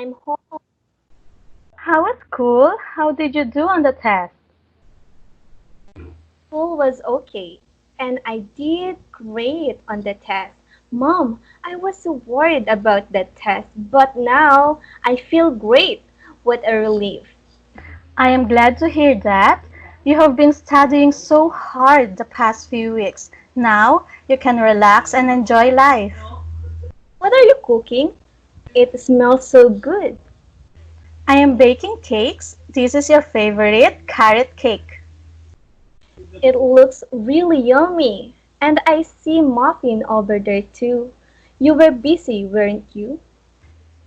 I'm home. How was school? How did you do on the test? School was okay, and I did great on the test. Mom, I was so worried about that test, but now I feel great. What a relief. I am glad to hear that. You have been studying so hard the past few weeks. Now you can relax and enjoy life. What are you cooking? It smells so good. I am baking cakes. This is your favorite carrot cake. It looks really yummy. And I see muffin over there too. You were busy, weren't you?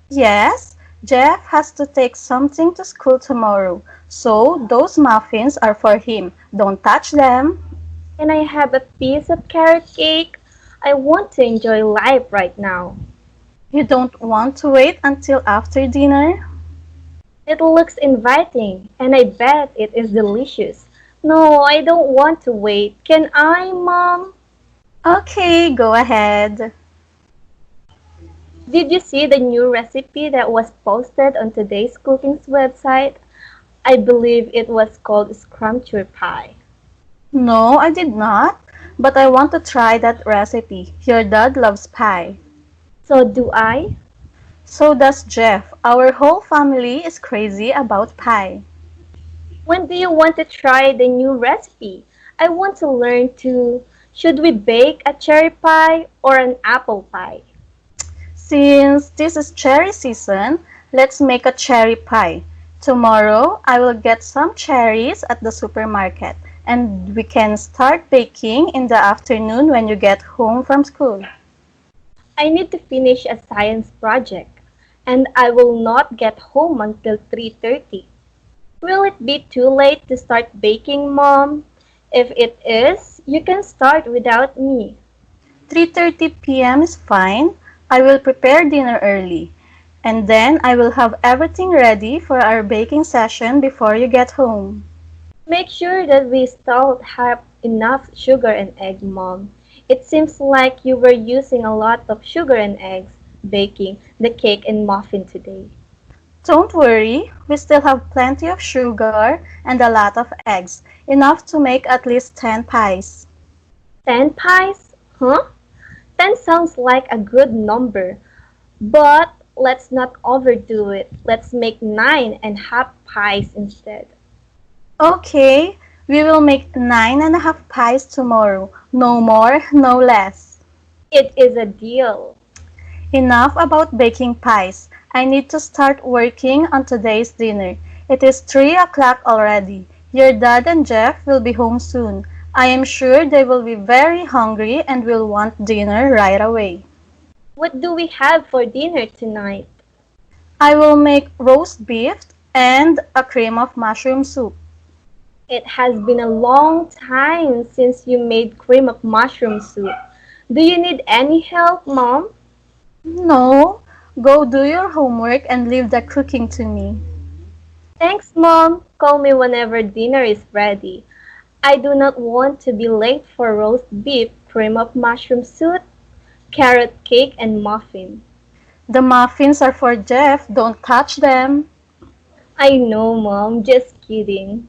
Yes, Jeff has to take something to school tomorrow, so those muffins are for him. Don't touch them. Can I have a piece of carrot cake? I want to enjoy life right now. You don't want to wait until after dinner? It looks inviting, and I bet it is delicious. No, I don't want to wait. Can I, Mom? Okay, go ahead. Did you see the new recipe that was posted on today's cooking's website? I believe it was called scrumptious pie. No, I did not, but I want to try that recipe. Your dad loves pie. So do I. So does Jeff. Our whole family is crazy about pie. When do you want to try the new recipe? I want to learn too. Should we bake a cherry pie or an apple pie? Since this is cherry season, let's make a cherry pie. Tomorrow, I will get some cherries at the supermarket and we can start baking in the afternoon when you get home from school. I need to finish a science project and I will not get home until 3:30. Will it be too late to start baking, Mom? If it is, you can start without me. 3:30 p.m. is fine. I will prepare dinner early. And then I will have everything ready for our baking session before you get home. Make sure that we still have enough sugar and egg, Mom. It seems like you were using a lot of sugar and eggs baking the cake and muffin today. Don't worry, we still have plenty of sugar and a lot of eggs, enough to make at least 10 pies. 10 pies? Huh? 10 sounds like a good number, but let's not overdo it. Let's make 9.5 pies instead. Okay, we will make 9.5 pies tomorrow. No more, no less. It is a deal. Enough about baking pies. I need to start working on today's dinner. It is 3 o'clock already. Your dad and Jeff will be home soon. I am sure they will be very hungry and will want dinner right away. What do we have for dinner tonight? I will make roast beef and a cream of mushroom soup. It has been a long time since you made cream of mushroom soup. Do you need any help, Mom? No. Go do your homework and leave the cooking to me. Thanks, Mom. Call me whenever dinner is ready. I do not want to be late for roast beef, cream of mushroom soup, carrot cake, and muffin. The muffins are for Jeff. Don't touch them. I know, Mom. Just kidding.